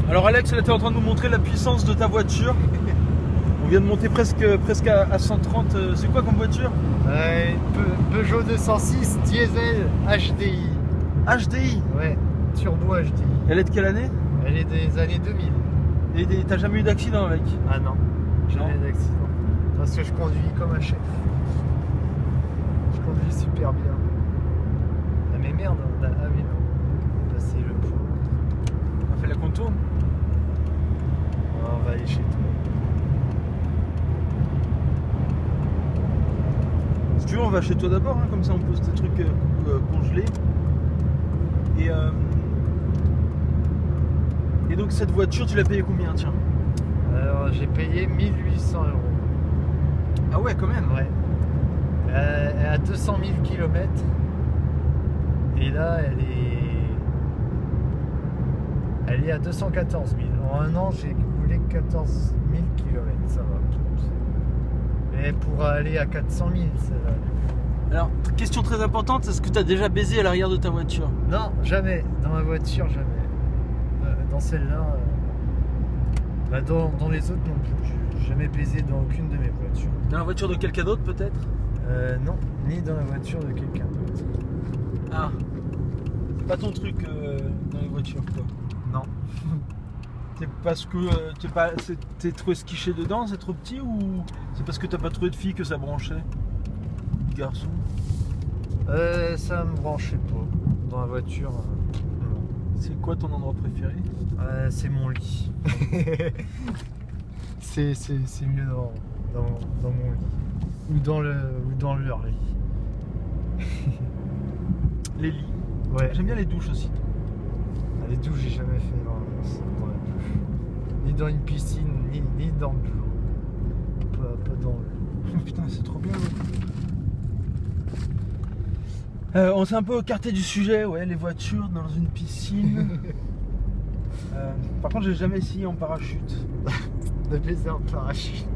Alors Alex, là, tu es en train de nous montrer la puissance de ta voiture. On vient de monter presque à 130. C'est quoi comme voiture? Peugeot 206 diesel HDI. HDI? Ouais, turbo HDI. Elle est de quelle année? Elle est des années 2000. Et t'as jamais eu d'accident avec? Ah non, jamais d'accident. Parce que je conduis comme un chef. Je conduis super bien. Ah mais merde, ah oui non. On va passer le point. On fait la contourne. On va aller chez toi. Si tu veux, on va chez toi d'abord, hein, comme ça on pose tes trucs congelés. Et donc cette voiture, tu l'as payée combien, tiens? Alors j'ai payé 1800 €. Ah ouais, quand même. Ouais. Elle a 200 000 km. Et là, elle est à 214 000. En un an, j'ai roulé 14 000 km. Ça va. Mais pour aller à 400 000, ça va. Alors, question très importante, est-ce que tu as déjà baisé à l'arrière de ta voiture? Non, jamais. Dans ma voiture, jamais. Dans celle-là, dans les autres non plus. J'ai jamais baisé dans aucune de mes voitures. Dans la voiture de quelqu'un d'autre peut-être? Non, ni dans la voiture de quelqu'un d'autre. Ah, c'est pas ton truc dans les voitures quoi? Non. C'est parce que t'es trop esquiché dedans, c'est trop petit, ou c'est parce que t'as pas trouvé de fille que ça branchait? Garçon? Ça me branchait pas. Dans la voiture, non. C'est quoi ton endroit préféré? C'est mon lit. c'est mieux dans mon lit. Ou dans leur lit. Les lits. Ouais. J'aime bien les douches aussi. Les douches, j'ai jamais fait dans la douche. Ni dans une piscine, ni dans le l'eau. Pas dans le. Oh, putain, c'est trop bien. On s'est un peu écarté du sujet, ouais, les voitures dans une piscine. Par contre, j'ai jamais essayé en parachute. De baiser en parachute.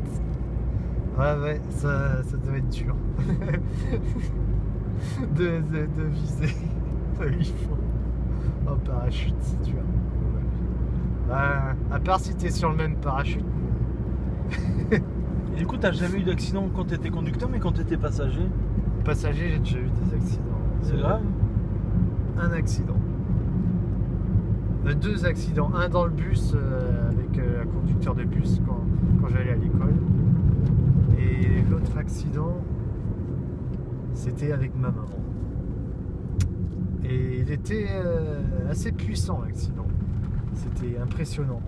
Ouais, ça doit être dur. de viser. Il faut. En parachute, c'est dur. À part si t'es sur le même parachute. Et du coup, t'as jamais eu d'accident quand t'étais conducteur, mais quand t'étais passager? Passager, j'ai déjà eu des accidents. C'est grave? Un accident. 2 accidents. Un dans le bus avec un conducteur de bus quand j'allais à l'école. Et l'autre accident, c'était avec ma maman. Et il était assez puissant l'accident. C'était impressionnant.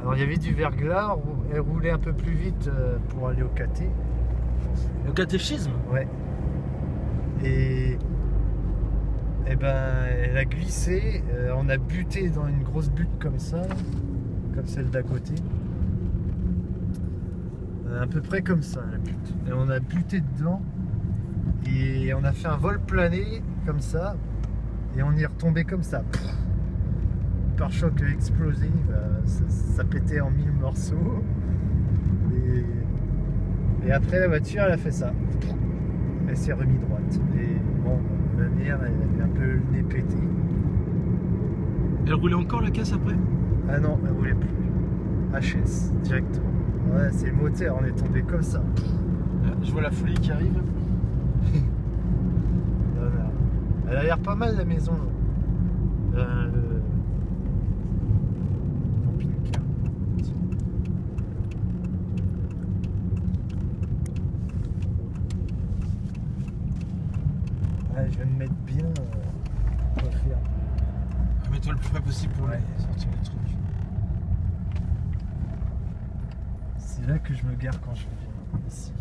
Alors il y avait du verglas, elle roulait un peu plus vite pour aller au caté. Le catéchisme? Ouais. Et ben elle a glissé, on a buté dans une grosse butte comme ça, comme celle d'à côté. À peu près comme ça la butte. Et on a buté dedans et on a fait un vol plané comme ça et on y est retombé comme ça. Pare-choc a explosé, ça pétait en 1000 morceaux. Et après la voiture elle a fait ça. Elle s'est remise droite. Et bon, ma mère elle avait un peu le nez pété. Elle roulait encore la caisse après? Ah non, elle roulait plus. HS directement. Ouais, c'est le moteur, on est tombé comme ça. Je vois la folie qui arrive. Elle a l'air pas mal la maison. Le camping-car. Ouais, je vais me mettre bien. Quoi faire. Mets-toi le plus près possible pour sortir les trucs. C'est là que je me gare quand je viens ici.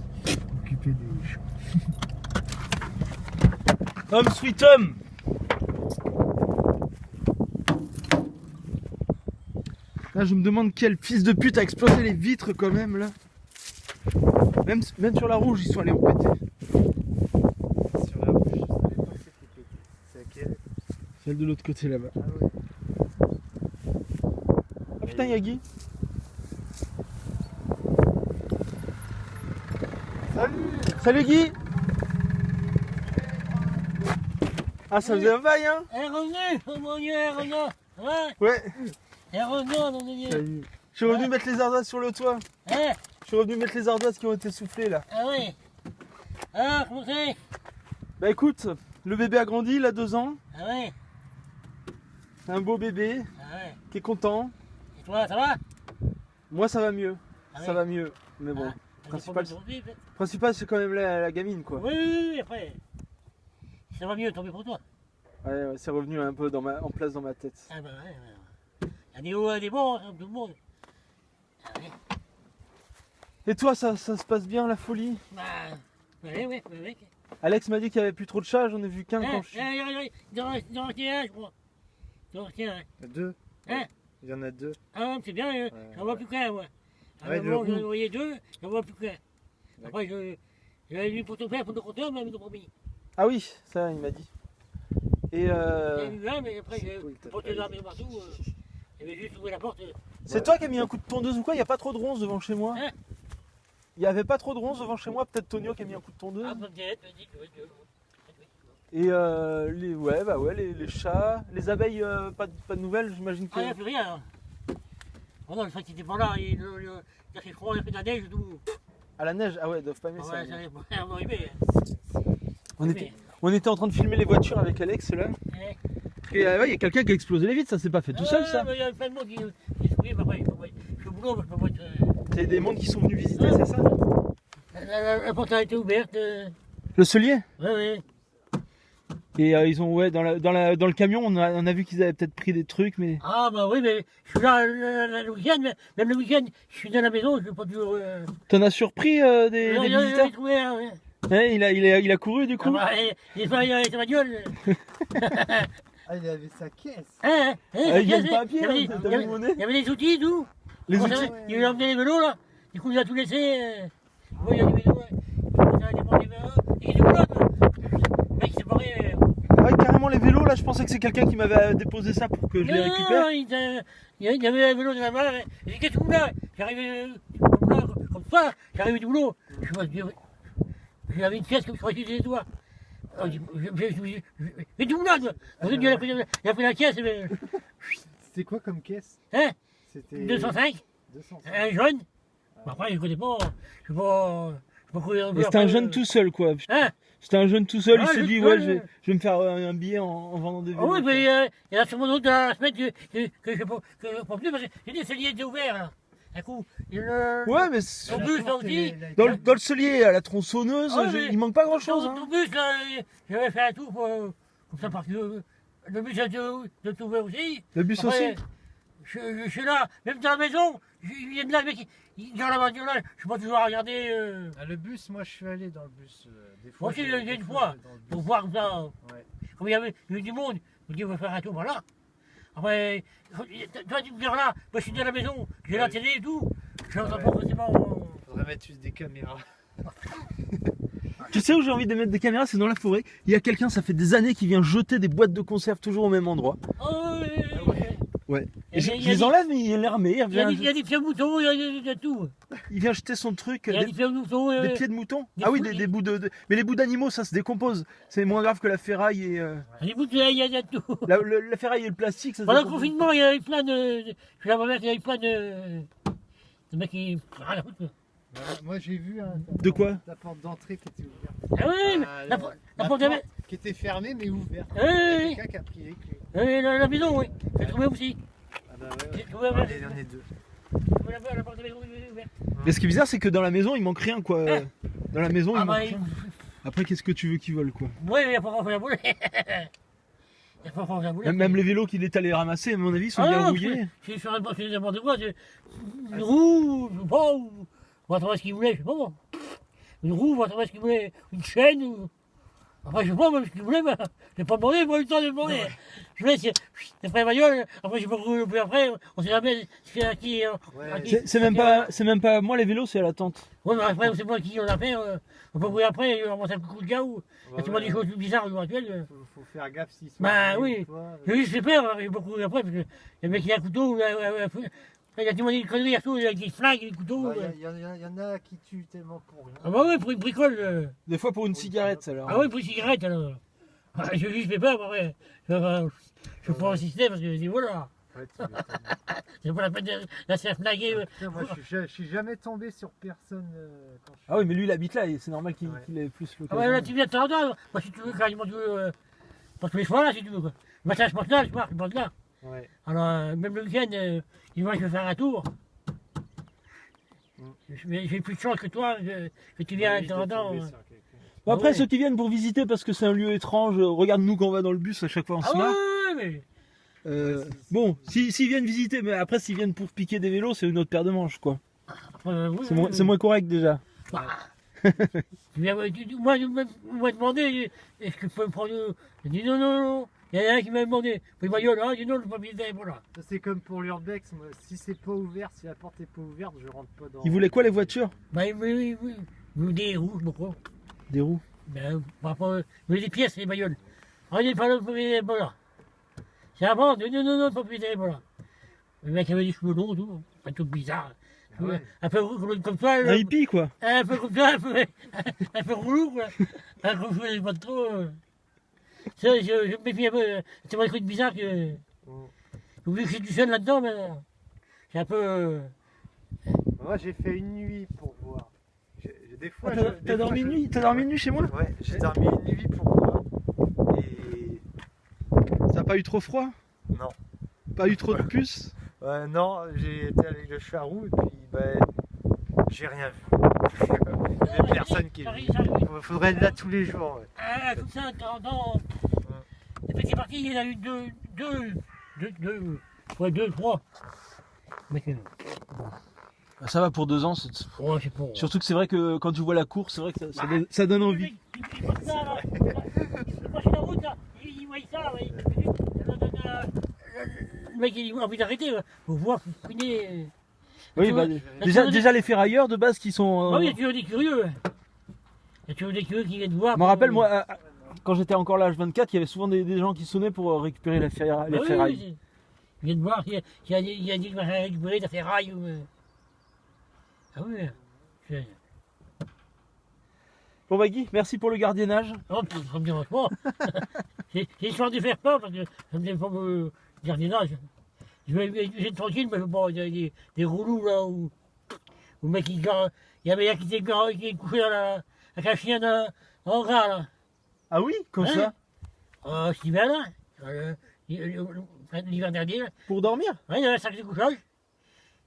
Occuper des champs. Homme sweet homme. Là je me demande quel fils de pute a explosé les vitres quand même là. Même sur la rouge ils sont allés en péter. Sur la rouge, je savais pas que c'était pété. C'est laquelle? Celle de l'autre côté là-bas. Ah ouais. Ah putain y'a Guy. Salut Guy. Ah ça faisait un bail hein. Eh René, comment il est René? Ouais. Ouais. Et heureusement, on est Salut. Je suis revenu mettre les ardoises sur le toit. Hein? Je suis revenu mettre les ardoises qui ont été soufflées là. Ah ouais. Ah, comment c'est? Bah écoute, le bébé a grandi, il a 2 ans. Ah ouais. Un beau bébé Ah ouais. qui est content. Et toi, ça va? Moi ça va mieux. Ah Ça ouais. va mieux. Mais bon, Ah, principal, t'as des problèmes aujourd'hui, principal c'est quand même la gamine quoi. peut-être? Oui, après. Ça va mieux, tant mieux pour toi. Ouais, c'est revenu un peu en place dans ma tête. Ah bah ouais, ouais. Il y a des hauts et des bons, hein, tout le monde. Ah ouais. Et toi, ça se passe bien la folie? Bah, ouais. Alex m'a dit qu'il n'y avait plus trop de chats, j'en ai vu qu'un quand je suis. Il en reste un, je crois. Il en reste un. Il y en a 2. Hein? Il y en a 2. Ah, c'est bien, j'en vois plus qu'un, moi. À Ouais, un moment, le roux. j'en voyais 2, j'en vois plus qu'un. Après, j'avais lu pour ton père, pour le compteur, mais ils m'ont promis. Ah oui, ça il m'a dit. Et J'avais vu un, mais après, j'ai cool, t'as porté pas l'armée partout. J'avais juste ouvert la porte. c'est toi qui as mis un coup de tondeuse ou quoi? Il n'y a pas trop de ronces devant chez moi. Hein? Il n'y avait pas trop de ronces devant chez moi, peut-être Tonio qui a mis un coup de tondeuse. Ah, peut-être, vas-y, tu veux. Et les chats, les abeilles, pas de nouvelles, j'imagine que. Ah, il n'y a plus rien. Hein. Oh non, le fait qu'il était pas là, il a fait froid, il a fait de la neige, tout. À la neige, ah ouais, ils doivent pas aimer Ah ça. ouais, ça allait pas arriver. On était en train de filmer les voitures avec Alex là. Ouais. Et ouais, il y a quelqu'un qui a explosé les vitres, ça s'est pas fait tout seul ça. Il y a plein de monde qui se souvient, mais après, je suis au boulot, je peux pas être. C'est des mondes qui sont venus visiter, c'est ça? La porte a été ouverte. Le cellier? Ouais. Et ils ont, ouais, dans le camion, on a vu qu'ils avaient peut-être pris des trucs, mais. Ah bah oui, mais je suis là le week-end, même le week-end, je suis dans la maison, je ne vais pas toujours... T'en as surpris des visiteurs? Trouvé, hein, ouais. Ouais, il a couru du Ah coup. bah, il est pas avec sa bagnole. Ah, il avait sa caisse. Ah, il gagne pas à pied, il y avait hein, des- t'as vu mon nez? il y avait des outils et tout. Les Bon, outils. ça, il a emmené les vélos là, du coup il a tout laissé. Bon, il y a des vélos, ça a dépendé des vélos, et il est où là, toi? Le mec il s'est barré. Ouais, carrément les vélos, là, je pensais que c'est quelqu'un qui m'avait déposé ça pour que je les récupère. Non, il y avait un vélo dans la main, j'ai dit qu'est-ce que tu fous là? J'arrivais comme ça, j'arrivais du boulot. J'avais une pièce comme je croyais que c'était toi. Mais du boulot, toi. Il a pris la caisse, mais... C'était quoi comme caisse? Hein? C'était 205, 205. un jeune. Bon, après, je connais pas, je sais pas courir. Mais c'était un jeune tout seul, quoi. Hein? C'était un jeune tout seul, il Ah, s'est je dit, sais, ouais, je vais me faire un billet en vendant des Ah vélos. oui, mais il y en a sûrement d'autres dans la semaine que je ne peux plus, parce que j'ai dit, le cellier était ouvert, là. Un coup, Ouais, mais ton bus, là aussi. dans le cellier, à la tronçonneuse, Ah, mais- il manque pas grand chose. Ton bus, là, j'avais fait un tour pour, comme ça, parce que le bus a été ouvert aussi. Le bus Après, aussi. Je suis là, même dans la maison, il vient de là, le mec, il est dans la voiture là, je suis pas toujours à regarder. Ah, le bus, moi je suis allé dans le bus des fois. Moi aussi, il y a une fois, dans le bus. pour voir comme ça. Ouais. Comme il y avait du monde, je me dis, on va faire un tour, voilà. Après, toi, tu me dis, là, moi, je suis dans la maison, j'ai la télé et tout, je n'entends pas forcément. Faudrait mettre juste des caméras. Tu sais où j'ai envie de mettre des caméras, c'est dans la forêt. Il y a quelqu'un, ça fait des années, qui vient jeter des boîtes de conserve toujours au même endroit. Oh, Ouais. Et Et je il y a je les des- enlève, mais il les remet. il y a des pieds moutons, il y a tout. Il vient jeter son truc. Il y a des pieds moutons. Des pieds de mouton. des Ah oui, fous- des bouts mais les bouts d'animaux, ça se décompose. C'est moins grave que la ferraille et Il y a des bouts il y a tout. la ferraille et le plastique. Ça se Pendant le décompose. confinement, il y avait plein de. Je vais voir qu'il y avait plein de mecs qui. Rien à foutre, quoi. Moi j'ai vu De quoi? la porte d'entrée qui était ouverte. Ah oui, mais Ah, la porte de la qui était fermée mais ouverte. Oui, Il y a oui, quelqu'un qui a pris les clés. oui, la maison, oui. J'ai trouvé aussi. Ah bah ouais. J'ai trouvé Il y en a deux. la porte de la maison ouverte. Mais ce qui est bizarre, c'est que dans la maison, il manque rien, quoi. Ah. Dans la maison, il Ah manque bah, rien. Après, qu'est-ce que tu veux qu'ils veulent, quoi? oui, mais il n'y a pas grand-chose à bouler. Il n'y a pas grand-chose à bouler. Même les vélos qu'il est allé ramasser, à mon avis, sont bien rouillés. Je suis sur un marché n'importe quoi. Une roue, je sais pas, ou. On va trouver ce qu'il voulait, je sais pas moi. Une roue, on va trouver ce qu'il voulait. Une chaîne, ou. Après, je sais pas, même ce qu'il voulait, mais j'ai pas demandé, j'ai pas eu le temps de demander. Je laisse, c'est après la bagnole, après j'ai pas couru, puis après, on sait jamais ce à qui. À qui- C'est même pas moi les vélos, c'est à la tente. Ouais, mais après, on sait pas qui on a fait. On peut courir après, on va un coup de gars ou. Ouais, Tu vois des ouais. choses bizarres à l'heure actuelle. Faut faire gaffe s'ils sont. Bah arrivés oui. ou pas. J'ai juste fait peur, j'ai pas couru après, parce que le mec qui a un couteau, il a tout dit une connerie, il a des flingues, des couteaux. Bah, y en a qui tuent tellement pour rien. Ah bah oui, pour une bricole. Des fois pour une cigarette, alors. Ah oui, pour une cigarette alors. Ah, j'ai juste fait peur, après. Je peux pas insister parce que je dis voilà, Ouais, tu m'étonnes. c'est pas la peine de la faire flaguer. Putain, moi, je suis jamais tombé sur personne quand je suis. Ah oui, mais lui il habite là et c'est normal qu'il Ouais. qu'il ait plus Ah l'occasion. ouais, là tu viens de temps en temps. Moi si tu veux, quasiment tu veux, pas tous les soirs là si tu veux quoi. Le matin je pense là, le soir je pense là. Ouais. Alors même le week-end, il va je vais faire un tour. J'ai plus de chance que toi, que tu viens de temps en temps. Bon, après, Ouais. ceux qui viennent pour visiter parce que c'est un lieu étrange, regarde nous quand on va dans le bus, à chaque fois on Ah se marre. ouais, mais. Bon, s'ils viennent visiter, mais après s'ils viennent pour piquer des vélos, c'est une autre paire de manches quoi. Oui, C'est moins correct déjà. Bah, moi, on m'a demandé, est-ce que je peux me prendre. J'ai dit non, non, non. Il y en a un qui m'a demandé, puis ma gueule, j'ai dit non, je ne peux pas visiter, voilà. Ça, c'est comme pour l'urbex, moi, si c'est pas ouvert, si la porte est pas ouverte, je rentre pas dans. Ils voulaient quoi les voitures? Bah, oui, oui. Vous des roues, je me crois. Des roues. Ben, par rapport. Mais les pièces, les bagnoles. Ah, il n'est pas là, vous pouvez voilà. C'est avant, non, non, non, pas visiter, voilà. Le mec avait des cheveux longs, tout. Pas tout bizarre. Ah ouais. Un peu comme toi. Un hippie quoi. Un peu comme ça, un peu relou, quoi. Un peu, je pas trop. Ça, je me méfie un peu. C'est pas un truc bizarre que. Vu que je suis tout seul là-dedans, mais. C'est un peu. Moi, j'ai fait une nuit pour voir. Des fois, Ah, T'as dormi une nuit? T'as dormi une nuit chez moi? Ouais, j'ai dormi une nuit pour voir. Et. Ça a pas eu trop froid? Non. Pas eu trop de puces? Non, j'ai été avec le charroux et puis ben, j'ai rien vu. Il y avait personne qui est venu. Il faudrait être là tous les jours. Ouais. Ah, comme ça, dans. Depuis que c'est parti, il y en a eu deux, trois. Mais que. Ah, ça va pour 2 ans. Oh, c'est pour. Surtout que c'est vrai que quand tu vois la course, c'est vrai que ça donne envie. Il passe là, là. Il passe sur la route, là. Il voit ça, ouais. Ça donne, le mec, il a envie d'arrêter. Faut voir, faut fouiner. Oui, bah, déjà les ferrailleurs de base qui sont. Ah oui, il y a toujours des curieux. Il y a toujours des curieux qui viennent voir. Je me rappelle, moi, quand j'étais encore là, H24, il y avait souvent des gens qui sonnaient pour récupérer les ferrailles. Oui, ils viennent voir s'il y a des qui vont récupérer des ferrailles. Ah oui. Bon bah Guy, merci pour le gardiennage. Oh, ça me dérange pas. C'est histoire de faire peur parce que ça me dérange pas le jardinage. Je vais être tranquille, mais je veux pas des roulous là où le mec il y avait un qui est couché avec un chien en gras là. Ah oui, comme ça? Cet hiver là, l'hiver dernier là. Pour dormir? Ouais, il y avait un sac de couchage.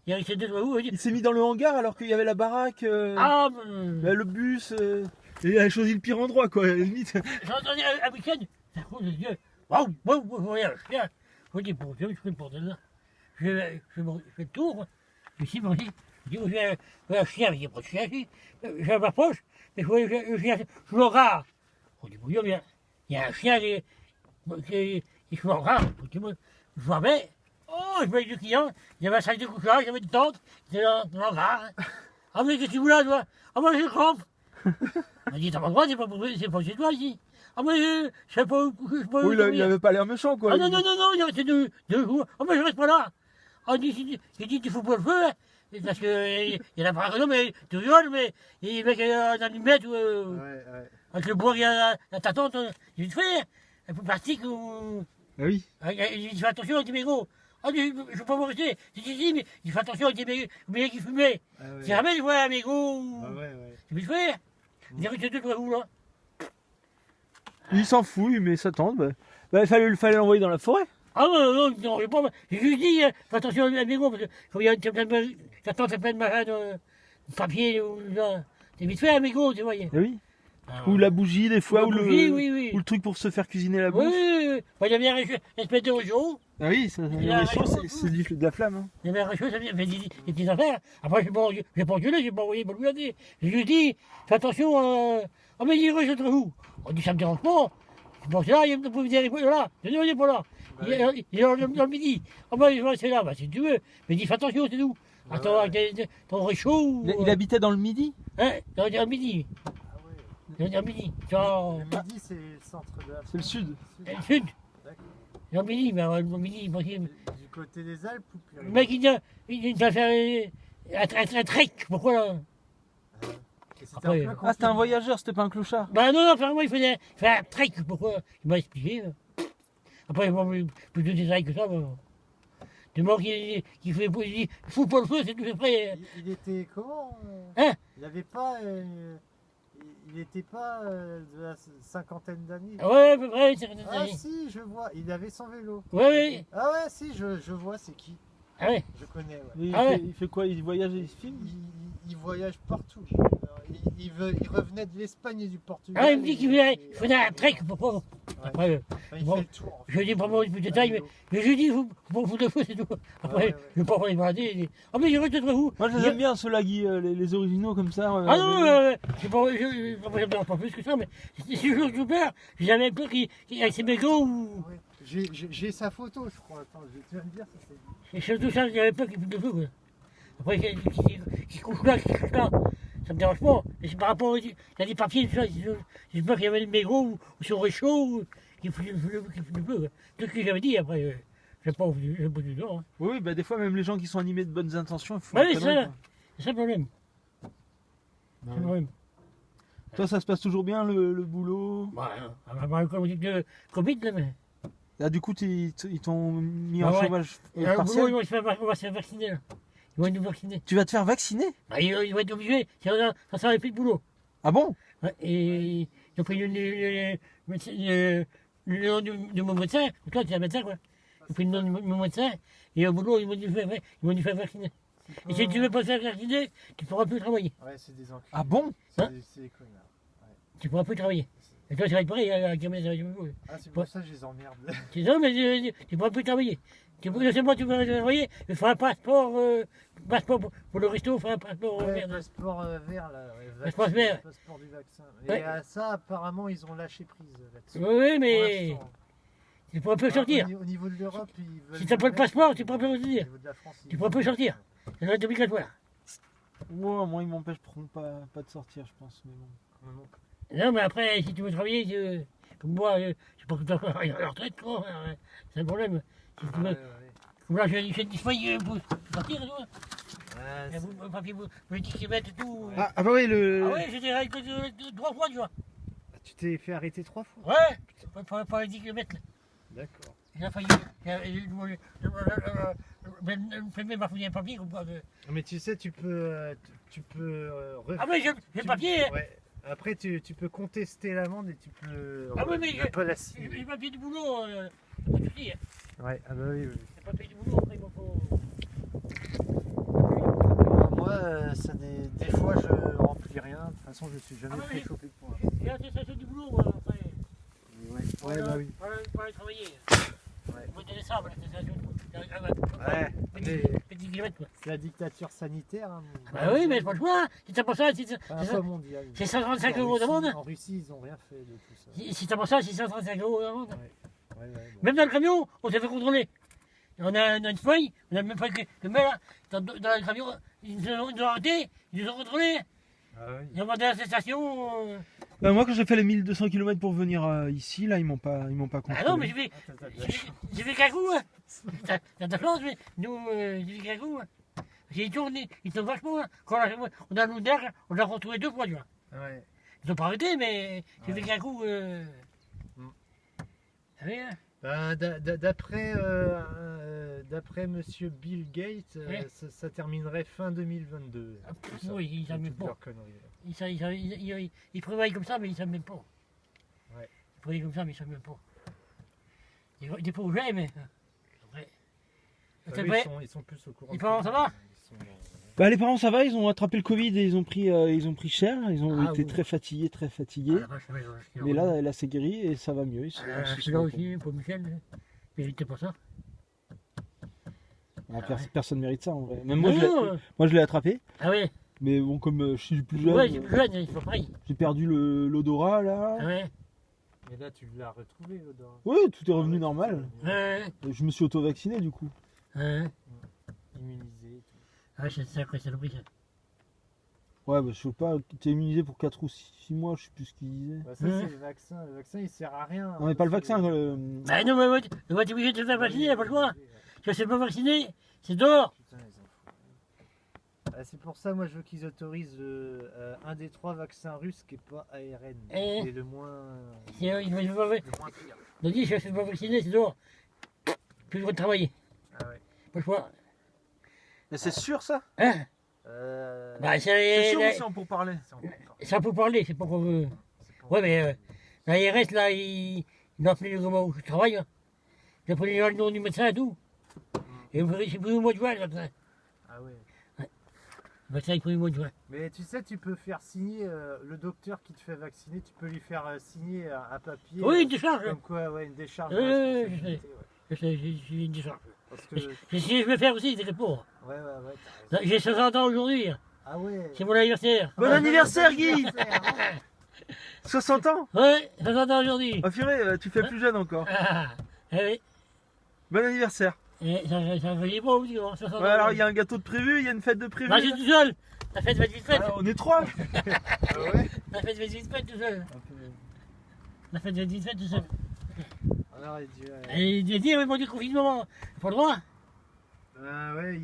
Il est resté deux où Il s'est mis dans le hangar alors qu'il y avait la baraque, ah, le bus, et il a choisi le pire endroit quoi, à la limite. j'entendais un week-end, ça coule les yeux. Waouh, waouh, waouh, regarde, regarde. Je dis, bon Dieu, je fais le bordel là. Je fais le tour, je suis bon, je dis, j'ai un chien, il n'y a pas de chien ici. Je m'approche, mais je vois le chien, je le rare. Je dis, bon Dieu, il y a un chien qui se voit rare. Je vois bien. Oh, je voyais du client, il y avait un sac de couchage, il y avait une tente, c'était dans le rare. Ah, mais qu'est-ce que tu veux là, toi? Ah, moi, je crampe. Il m'a dit, t'as pas le droit, c'est pas chez toi ici. Ah, mais je sais pas où je peux Oui, il avait pas l'air méchant quoi. Ah, non, non, non, non, il restait deux jours. Ah, mais je reste pas là. Ah, j'ai dit, tu fous pas le feu, hein. Parce que, il y en a pas un mais tu rigoles, mais il met un allumette Ouais. avec le bois, il y a ta tante, il vite fait, un peu plastique ou. Ah oui. Il dit, fais attention avec tes mégots. Ah, je ne peux pas vous rester. J'ai dit, mais il fait attention avec tes mégots qui fumaient. Si jamais je vois un mégot, c'est vite fait. Il dit, c'est deux, toi, où là? Il s'en fout, mais ça tente. Bah, il fallait l'envoyer dans la forêt. Ah non, non, j'ai pas. J'ai juste dit, fais attention à mégot, parce que quand il y a ta tante a plein de machin de papier, c'est vite fait un mégot, tu vois. Ah oui. Ou la bougie des fois, ou le truc pour se faire cuisiner la bouffe. Oui. Il y avait un espèce de réchaud. Ah oui, le réchaud, c'est de la flamme. Hein. Il y avait un réchaud, ça fait des petites affaires. Après, j'ai pas engueulé, j'ai pas envoyé pour lui dire. J'ai juste dit, fais attention, ah mais il reste où? On dit, ça me dérange pas. Bon, c'est là, il peut me dire, il est là. Il n'est pas là. Il est dans le midi. Ah ben, il va rester là, si tu veux. Mais dis, fais attention, c'est tout. Attends, ton réchaud. Il habitait dans le Midi? Hein, dans le Midi. Dans le Midi. Le Midi, c'est le centre de la France. C'est le sud. Le sud. D'accord. Dans le Midi, mais le Midi, Du côté des Alpes ou plus le mec, il doit faire un trek. Pourquoi là? C'était Ah, c'était un voyageur, c'était pas un clochard. Ben non, enfin, moi, il fait un trek. Pourquoi? Il m'a expliqué. Après, bon, plus de détails que ça. Bon. Des morts qui fait fou pour le feu, c'est tout fait près. Il était comment Hein? Il avait pas. Il n'était pas de la cinquantaine d'années. Ouais, à peu près, c'est Ah si, je vois. Il avait son vélo. Ouais. Ah ouais, si, je vois, c'est qui. Ah ouais. Je connais, ouais. Il, Ah fait, ouais. il fait quoi? Il voyage et il se filme? Il voyage partout. Il revenait de l'Espagne et du Portugal. Ah, il me dit qu'il faisait un trek pour pas. Après, Enfin, il bon, fait le tour. je dis pas plus de détails, mais je dis, il faut foutre le feu, c'est tout. Après, Ouais. je ne vais pas aller balader. Ah, mais je reste entre vous. Moi je les aime bien ceux-là, Guy, les originaux comme ça. Ah non, je ne me dérange pas plus que ça, mais si je joue peur, j'avais un peu avec ses mégots ou. Ouais. J'ai sa photo, je crois. Attends, tu vas me dire ça c'est. Et surtout ça, j'avais peur qu'il foute le feu, quoi. Après, qu'il couche là, ça me dérange pas. Mais c'est par rapport il y a des papiers, tout ça, j'ai peur qu'il y avait des mégots ou sur le réchaud, qui foutent le feu, quoi. Tout ce que j'avais dit, après, je n'ai pas foutu dedans. Hein. Oui, bah des fois même les gens qui sont animés de bonnes intentions, il faut. Oui, c'est ça. C'est ça le problème. C'est le problème. Toi ça se passe toujours bien le boulot? Bah, comme on dit que Covid, là, mais. Là du coup ils t'ont mis Ah en ouais. chômage Et là, au partiel? boulot, on va se faire vacciner, là. Ils vont nous vacciner. Tu vas te faire vacciner? Bah, ils vont être obligés, ça sera plus de boulot. Ah bon? Ouais, et ils ont pris le nom de mon médecin, toi tu es un médecin quoi. Ils ont pris le nom de mon médecin, et au boulot ils vont nous faire vacciner. Et si tu ne veux pas te faire vacciner, tu ne pourras plus travailler. Ouais, c'est des enculés. Ah bon? Hein? C'est des connards. Tu ne pourras plus travailler. Et toi, ça va être pareil avec un médecin. Ah, c'est pour ça que je les emmerde. Tu sais, mais tu ne pourras plus travailler. Tu pourras seulement tu pourras travailler, il faut un passeport, pour le resto, il faut un passeport Ouais, vert. passeport vert là. Ouais, Passeport vert. Passeport du vaccin. Ouais. Et à ça, apparemment, ils ont lâché prise là-dessus. Oui, mais Pour l'instant. tu ne pourras plus sortir. Au niveau de l'Europe, ils veulent. Si tu n'as pas le passeport, tu ne pourras plus Au sortir. niveau de la France, Tu ne pourras plus sortir. Ça va être obligatoire. Moi ils m'empêcheront pas de sortir je pense. Mais bon. Non, mais après, si tu veux travailler, comme moi, je sais pas que tu vas à la retraite, quoi. C'est un problème. Si tu veux, comme là, je suis disponible pour sortir, tu vois. Et vous, le papier, vous le km et tout. Ah bah oui Ah ouais, j'ai des règles de 3 fois, tu vois. Tu t'es fait arrêter 3 fois. Ouais, pas les 10 km. D'accord. Il a failli. Même m'a foutu un papier, comme quoi. Mais tu sais, tu peux. Ah, mais j'ai le papier, hein. Ouais. Après, tu peux contester l'amende et tu peux. Ah, oui, mais ne pas la j'ai signer. le papier du boulot, pas de souci. Ouais, ah bah oui. Le papier du boulot, après, il faut. Moi, des fois, je remplis rien. De toute façon, je suis jamais Ah, fait oui. choper pour un. J'ai l'attestation du boulot, moi, après. Ouais, bah oui. Pour aller travailler. Ouais. Moi, j'ai des sables, l'attestation. Ouais, mais Petit kilomètre, quoi. c'est la dictature sanitaire. Hein, Bah oui, mais c'est pas le choix. Si t'as pas ça, pas mondial. c'est 135 En euros Russie- d'amende. En Russie, ils ont rien fait de tout ça. Si t'as pas ça, c'est 135 euros d'amende. Ouais, bon. Même dans le camion, on s'est fait contrôler. On a une feuille, on a même pas que le mec là, dans le camion, ils nous ont arrêtés, ils nous ont contrôlés. Ah oui. Ils ont demandé à la station. Bah, moi quand j'ai fait les 1200 km pour venir ici, là ils m'ont pas contrôlé. Ah non, mais j'ai fait qu'un coup. Hein. T'as de la chance, mais nous, j'ai fait qu'un coup. Hein. J'ai tourné, ils sont vachement. Hein. Quand on a l'Ouder, on l'a retrouvé 2 fois, tu vois. Ouais. Ils ont pas arrêté, mais j'ai Ouais. fait qu'un coup. Mm. Ah oui, hein. Ben, d'après monsieur Bill Gates, Ouais. ça terminerait fin 2022. Ah, tout ça. oui, ils savent même Toutes pas. leurs conneries. Ils prévoient comme ça, mais ils savent même pas. Ouais. Ils prévoient comme ça, mais ils savent même pas. Des projets, mais. Après. Ah C'est oui, vrai. ils sont plus au courant. Les parents, ça va Ils sont, Bah les parents ça va, ils ont attrapé le Covid et ils ont pris cher, ils ont Ah, été oui. très fatigués. Ah, la vache, ouais, Mais là c'est guéri et ça va mieux. Ils je suis là aussi pour Michel. Méritait pas ça. Personne mérite ça en vrai. Même Non. moi je l'ai attrapé, Ah ouais, mais bon comme je suis plus jeune, ouais, c'est plus jeune, il faut pareil. j'ai perdu l'odorat là. Ah ouais, Mais là, tu l'as retrouvé, l'odorat. Oui, tout est revenu normal. ouais, Et je me suis auto-vacciné du coup. ouais. Immunisé et tout. Ah ouais, c'est sacré, c'est l'obligé. Ouais, bah je sais pas, t'es immunisé pour 4 ou 6 mois, je sais plus ce qu'il disait. Bah, ça, Ouais. c'est le vaccin. Le vaccin, il sert à rien. Non mais pas le parce que- vaccin, Bah non, mais tu vas être obligé de te faire vacciner, pas le choix. Tu ne sais pas vacciner, c'est dehors. Putain, les enfants. C'est pour ça, moi, je veux qu'ils autorisent un des 3 vaccins russes qui n'est pas ARN. Eh. Qui est le moins Il veut pas pire. Il dit, je ne suis pas vacciné, c'est dehors. Plus le droit de travailler. Ah ouais. Pas le choix. Mais c'est sûr ça? Hein? Bah, C'est sûr ou c'est c'est en pour parler? ça peut parler, c'est pas qu'on veut. Ouais, mais l'ARS, là, il m'a appelé le moment où je travaille. Hein. Il a pris le nom du médecin et tout. Et c'est pris au mois de juin, le vaccin. Ah ouais. Le vaccin est pris au mois de juin. Mais tu sais, tu peux faire signer, le docteur qui te fait vacciner, tu peux lui faire signer un papier. Oui, une décharge. Comme quoi, ouais, une décharge. Oui, de oui, oui, responsabilité, ouais. J'ai une décharge. Parce que. J'ai essayé de le faire aussi, c'était pour. Ouais, t'as raison. J'ai 60 ans aujourd'hui. Ah ouais. C'est mon anniversaire. Bon anniversaire, Guy! Anniversaire, hein. 60 ans? Ouais, 60 ans aujourd'hui. Oh purée, tu fais plus jeune encore. Ah, oui. Bon anniversaire. Ça veut pas aussi, 60 ans. Ouais, alors il y a un gâteau de prévu, il y a une fête de prévu. Bah, je suis tout seul. La fête va être vite faite. Ah, on est 3. Ah ouais. La fête va être vite faite tout seul. La fête va être vite faite tout seul. Alors, il dit. Et il a dit, oui, du confinement, pas le droit. Ah ouais,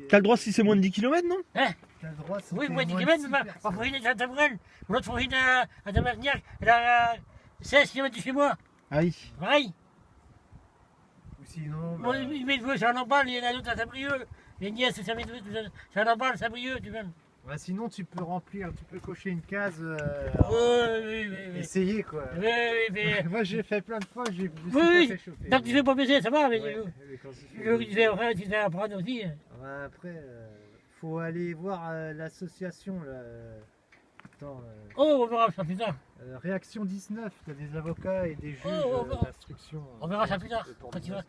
T'as le droit si c'est moins de 10 km, non? Hein? T'as le droit, Oui, c'était moi, 10 moins de km, 6 mais personnes. ma fourrine est à Tabrel, l'autre fourrine à Tamarniac, elle a 16 km de chez moi. Aïe. Pareil. Ou sinon. Moi, bah, il met le feu, c'est un emballe, il y en a d'autres à Sabrieux. Les nièces, c'est un emballe, Sabrieux, tu vois. bah, sinon, tu peux remplir, tu peux cocher une case. Oui. Essayer quoi. Oui, mais. Moi, j'ai fait plein de fois, je me suis Oui, pas fait chauffer. tant que tu fais pas baiser, ça va, mais Ouais, mais quand tu tu fais apprendre aussi. Ouais, après, faut aller voir l'association là. Attends, Oh, on verra ça plus tard. Réaction 19, t'as des avocats et des juges on verra. d'instruction. On verra ça plus tard, quand tu vas.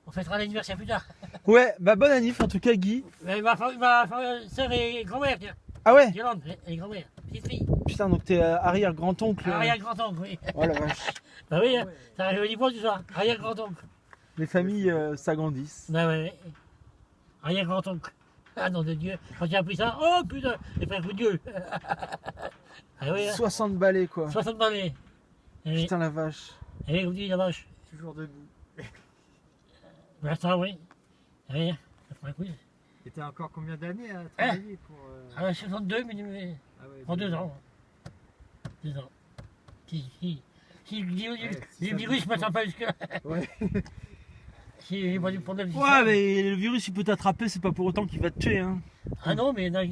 On fêtera l'anniversaire plus tard. Ouais, bah bonne annif en tout cas, Guy. Mais ma soeur est grand-mère, tiens. Ah ouais? Yolande, elle est grand-mère, petite fille. Putain, donc t'es arrière-grand-oncle. Arrière-grand-oncle, oui. Oh la vache. Bah oui, hein, Ouais. ça arrive pas tout ça. Arrière-grand-oncle. Les familles s'agrandissent. Bah ouais. Arrière-grand-oncle. Ah non de Dieu. Quand j'ai appris ça, oh putain, j'ai fait un coup de gueule. Ah oui, hein. 60 balais quoi. 60 balais. Et Putain la vache. vous dites la vache. Toujours debout. Pour l'instant, oui. Oui, ça fera un coup. Et t'as encore combien d'années à travailler pour. Ah, 62, mais Ah ouais, en 2 ans. 2 ans. Si si le ça virus bouge ne m'attend pas jusque-là. Ouais. Si j'ai pas du problème. Ouais, mais le virus il peut t'attraper, c'est pas pour autant qu'il va te tuer. Hein. Ah non, mais il y en a Ouais,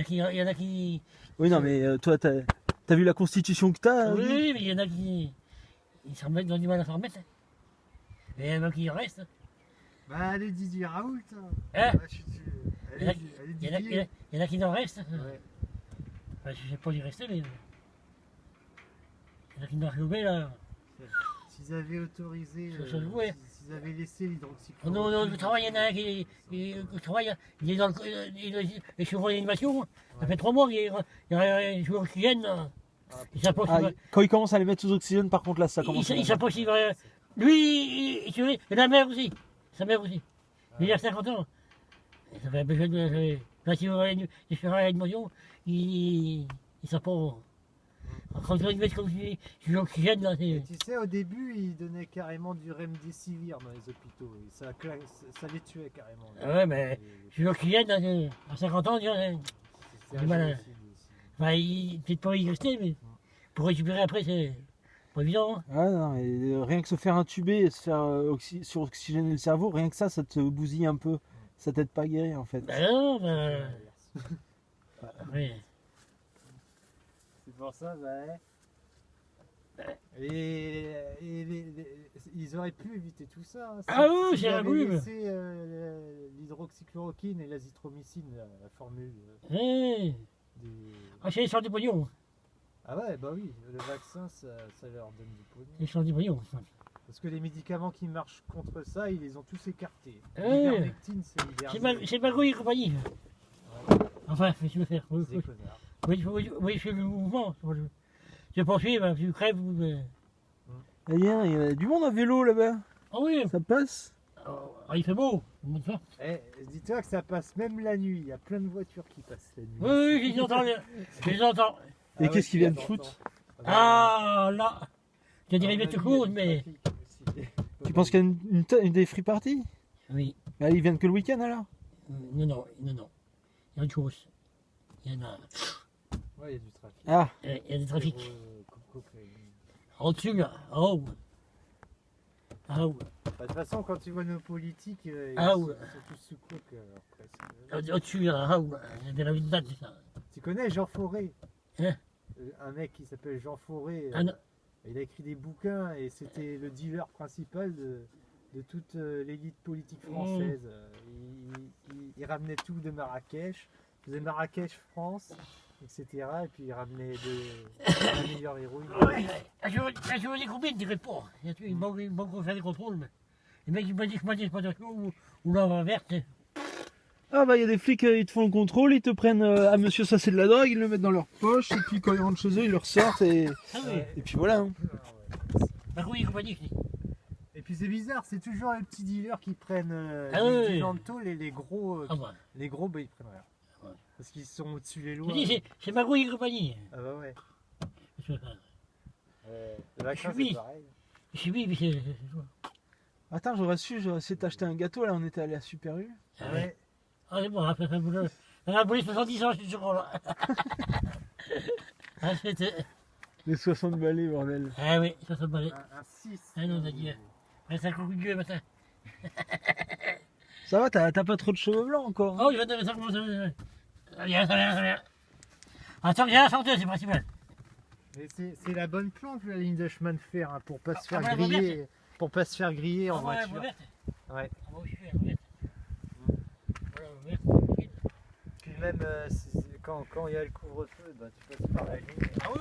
qui. Il y en a qui. Oui, non, mais toi, t'as vu la constitution que t'as? Oui, Guy oui, mais il y en a qui. Ils s'en remettent, ils ont du mal à s'en remettre. Mais il y en a qui en restent. Bah, allez, Didier Raoult. Hein? Ouais, je suis dessus. Il y en a- Allez, allez, Il y en a- Didier. il y en a qui en restent. Ouais. Enfin, je sais pas d'y rester, mais. Il y en a qui n'ont rien là. S'ils avaient autorisé. Ça se jouait. S'ils avaient laissé l'hydroxychloroquine. Non, le travail, il y en a un qui travaille, il est dans les chevaux d'animation. Ça fait 3 mois qu'il est sous oxygène. Là. Il s'approche. Ah, quand il commence à les mettre sous oxygène, par contre, là, ça commence. Il s'approche. Lui, et la mère aussi. Sa mère aussi. Il a 50 ans. Et ça fait besoin de. Quand il va à l'animation, il s'approche. Quand il met comme sous l'oxygène, là, Et c'est. tu sais, au début, ils donnaient carrément du remdesivir dans les hôpitaux. Et ça les tuait carrément. Ah ouais, mais sous l'oxygène, là, à 50 ans, C'est du mal à- un génocide aussi. enfin, peut-être pas y rester, mais pour récupérer après, c'est pas évident. Hein. Ah non, mais rien que se faire intuber et se faire suroxygéner le cerveau, rien que ça te bousille un peu. Ça t'aide pas à guérir en fait. Ben non, oui. C'est pour ça, bah. Ils auraient pu éviter tout ça. Hein. Ah oui, S'ils j'ai avaient voulu. laissé l'hydroxychloroquine et l'azithromycine, la formule Hey. des. Ah, c'est les sortes de pognon. Ah ouais, bah oui, le vaccin, ça leur donne du pognon. Les sortes de pognon. Parce que les médicaments qui marchent contre ça, ils les ont tous écartés. Ouais. L'ivermectine, c'est C'est Magouille et compagnie. Enfin, qu'est-ce que tu veux faire? des connards. Oui, je fais le mouvement. Je poursuis, tu crèves. Il y a du monde à vélo là-bas. Ah oui, Ça passe. il fait beau. Oui, Eh, dis-toi que ça passe même la nuit. Il y a plein de voitures qui passent la nuit. oui, je les entends. Je les entends. Et Ah qu'est-ce ouais, qu'ils viennent t'entends. foutre? Ah, là. Je dirais bien Ah, tout court, mais. Tu penses qu'il y a une des free parties? Oui. Ils viennent que le week-end alors? Non. il y a autre chose. Il y en a. Ouais, il y a du trafic. Ah, Il y a des trafics. Cocaïne. Au-dessus, là. En haut. En haut. Bah, de toute façon, quand tu vois nos politiques, ils Ah sont, ouais. ils sont tous sous coke, presque. Au-dessus, là. En haut. Il y a de la vie de date, c'est ça. Tu connais Jean Fauré? Hein? Un mec qui s'appelle Jean Fauré. Ah non. Il a écrit des bouquins et c'était le dealer principal de toute l'élite politique française. Il ramenait tout de Marrakech, il faisait Marrakech-France, etc. Et puis il ramenait la meilleure héroïne. Je veux des combien de réponses. Ils m'ont fait des contrôles. Mais les mecs, ils m'ont dit que je m'en dis pas d'attention ou la verte. ah bah il y a des flics, ils te font le contrôle, ils te prennent ah monsieur ça c'est de la drogue, ils le mettent dans leur poche et puis quand ils rentrent chez eux ils le ressortent et puis voilà. Hein. Bah oui, compagnie. Et puis c'est bizarre, c'est toujours les petits dealers qui prennent du lento, les gros, Ah bah. les gros bah, ils prennent rien. Ouais. Parce qu'ils sont au-dessus des Je lois. dis, c'est Magouille et compagnie. Ah bah ouais. Je Le vaccin Oui. c'est pareil. suis oui, mais c'est. Attends j'aurais su, j'aurais essayé de t'acheter un gâteau là, on était allé à Super U. Ah ouais. Ah c'est bon, après ça boule. On a boulé 70 ans, je suis sûr là. Ah c'était. Les 60 balais bordel. Ah oui, ça se balait. Un 6. Ah non, on a dit. Ouais, c'est un coup de Dieu matin. Ça va, t'as pas trop de cheveux blancs encore. Oh, il va donner ça comme ça. Ça vient, ça vient, ça vient. Attends, j'ai la santé, c'est principal. Mais c'est la bonne plante la ligne de chemin de fer hein, pour pas se faire voilà, griller. Pour pas se faire griller en Ah ouais, voiture. verte. Ouais. Ah bah aussi, verte. Voilà, verte. Puis même quand il y a le couvre-feu, bah, tu passes par la ligne. Ah oui,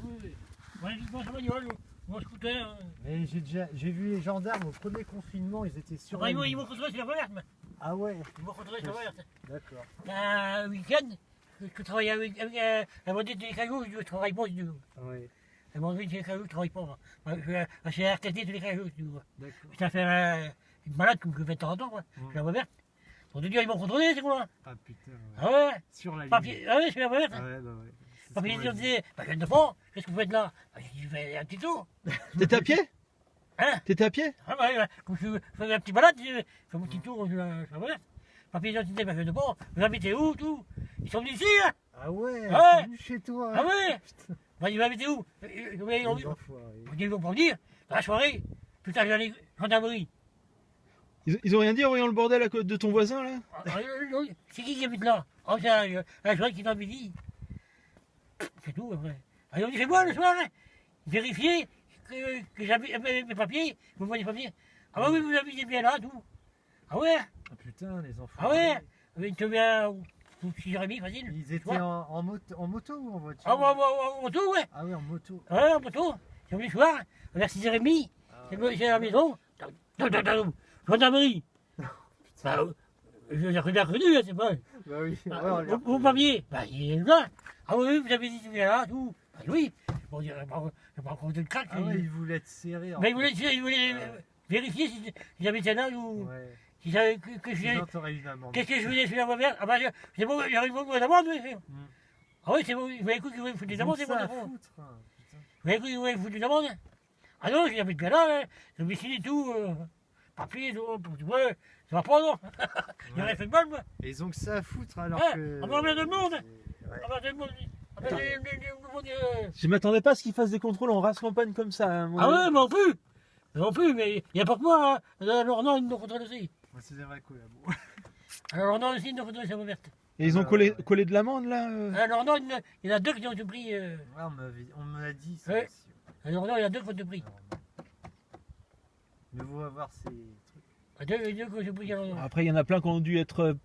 oui, oui. Moi, je pense à bagnole, mon scooter. Mais j'ai vu les gendarmes au premier confinement, ils étaient sur la Ils ligne. m'ont contrôlé sur la verte. Ah ouais, Ils m'ont contrôlé sur la verte. d'accord. Un week-end, je travaille avec un modèle de cailloux, je travaille pas du tout. Ouais, Un modèle de cailloux, je travaille pas. Je suis RTT de les cailloux, tu vois. d'accord. Je t'ai fait une balade comme je fais de temps en temps, quoi. Je la vois verte. Pour te dire, ils m'ont contrôlé, c'est quoi? Ah putain, ouais. Ah ouais? Sur la ligne. Papier, ah ouais, je suis la verte. Ah ouais, bah ouais. C'est ce Papier, qu'on ils m'a me dit. disaient, bah, jeune de fond, qu'est-ce que vous faites là? Bah, j'ai dit, je fais un petit tour. T'étais à pied? Hein? T'étais à pied? Ah ouais, comme je fais un petit balade, je fais mon petit tour, je la verte. Papier d'identité, bah, jeune de fond, vous habitez où, tout? Ils sont venus ici, hein? Ah ouais, Ouais. c'est venu chez toi. Ah ouais? Putain, Bah, ils habitez où? Ils les ont enfoirés. ils vont pour me dire, dans la soirée, putain, j'allais gendarmerie. Ils ont rien dit en voyant le bordel à côté de ton voisin là? C'est qui habite là? Oh, c'est un journal qui est dans le midi. C'est tout, après. Ah, ils ont dit, c'est moi le soir, hein. Vérifiez que j'habite mes papiers, vous voyez les papiers. Ah bah oui, vous habitez bien là, tout. Ah ouais? Ah putain, les enfoirés. Ah ouais? Avec te bien 6h30, facile. Ils étaient Ouais. en moto ou en voiture? Ah ouais, en moto, ouais. Ah oui, en moto. Ouais, en moto. Ils sont venus le soir, vers 6h30. C'est à la maison. Gendarmerie. Bah, je l'ai reconnu, hein, c'est pas. Bah oui, Bah, ouais, on les vos papiers, bah, il est là. Ah oui, vous avez dit qu'il est là, tout. Bah oui. Bon, il n'y a pas encore de crack. Ah ouais, ils voulaient te serrer. en Mais il fait. voulait Ouais. vérifier si j'habitais là ou Ouais. si j'avais que je Sinon, t'aurais eu une amende. qu'est-ce que je voulais sur la voie verte. Ah bah, c'est bon, j'arrive beaucoup d'amende, oui. Mm. Ah oui, c'est bon, vous avez cru qu'il voulait foutre des Ils ont amendes, c'est bon, ça c'est à bon. foutre. Hein, putain. Vous avez cru qu'il voulait foutre des amendes? Ah non, j'habite bien là, hein. Domicile et tout, papier, tout, tu vois, ça va pas, non. Il aurait fait de mal, moi. Et ils ont que ça à foutre alors Ouais, que. on va emmener tout le monde. Ouais. Ah bah, tout le monde. Ah bah, Je m'attendais pas à ce qu'ils fassent des contrôles en race campagne comme ça. Hein, Ah ouais, mais non plus. Non plus, mais il n'y a pas que moi, hein. Alors non, ils nous contrôlent aussi. Ouais, c'est des vrais collabos. Alors non, aussi, ils nous contrôlent sur la voie verte. Et ils ont collé de l'amende là Alors non, il y en a deux qui ont été pris. Ouais, on m'a dit ça Ouais. aussi. Alors non, il y en a deux qui ont été pris. Mais vous allez voir ces trucs. Deux qui ont été pris. Alors, non. Après, il y en a plein qui ont dû être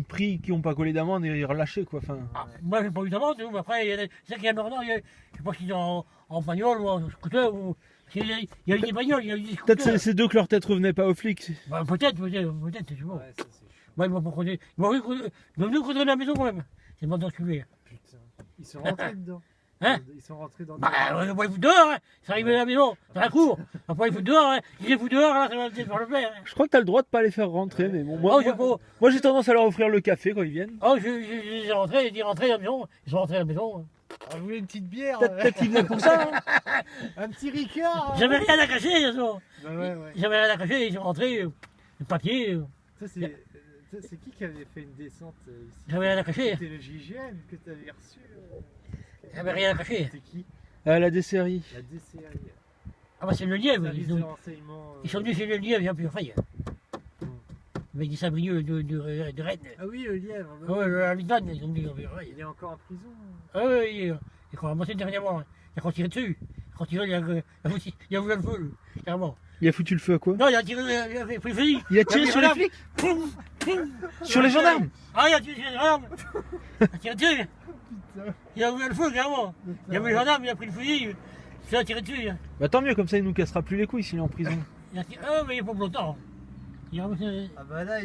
pris, qui n'ont pas collé d'amende et relâchés quoi. Enfin, Ah, moi, j'ai pas eu d'amende, mais après, il y a c'est qu'il y a un Nord, je sais pas s'ils sont en bagnole ou en scooter ou. Il y a eu des bagnoles, il y a eu des peut-être scooters. c'est d'eux que leur tête revenait pas aux flics. Bah, peut-être, c'est bon. Ouais, ça c'est chaud. Moi, ils m'ont pas contrôlé. Ils m'ont venu contrôler la maison quand même. C'est bon d'enculé. Putain. Ils sont rentrés dedans. Hein? Ils sont rentrés dans. Bah, on va les foutre dehors, hein. C'est arrivé à la maison, dans la cour. On va pas les foutre dehors, hein. Si je les fous dehors, là, ça va peut-être faire le faire. Hein. Je crois que t'as le droit de pas les faire rentrer, mais bon, Oh, j'ai pas. moi j'ai tendance à leur offrir le café quand ils viennent. Oh, je les ai rentrés, j'ai dit rentrer à la maison. Ils sont rentrés à la maison. Ah, vous voulez une petite bière Peut-être qu'ils venaient pour ça. Hein. Un petit Ricard. J'avais rien à cacher, de toute façon. Bah ouais, ouais. J'avais rien à cacher, ils sont rentrés, le papier. Ça, c'est. C'est qui avait fait une descente ici? J'avais rien à cacher. C'était le JGN que tu avais reçu. J'avais rien à cacher. C'était qui? La désérie. La DCRI. Ah bah c'est le lièvre. Service de renseignement. Ils sont venus chez le lièvre, il y a plus de faille. Avec des sabrieux de Rennes. Ah oui, le lièvre. Ah ouais, à Lisbonne, ils ont dit en faille. Il est encore en prison. Ah ouais, il a commencé dernièrement. Il a quand tiré dessus. Quand il a voulu le feu, carrément. Il a foutu le feu à quoi? Non, il a tiré, il a pris le fusil. Il a tiré sur les flics? Sur les gendarmes? Ah, il a tiré sur les gendarmes. Il a tiré dessus. Il a ouvert le feu, carrément. Il a vu les gendarmes, il a pris le fusil. Il a tiré dessus. Bah tant mieux, comme ça il nous cassera plus les couilles s'il est en prison. Il a tiré, ah, mais il est pas longtemps. Il a ramassé. Ah bah là,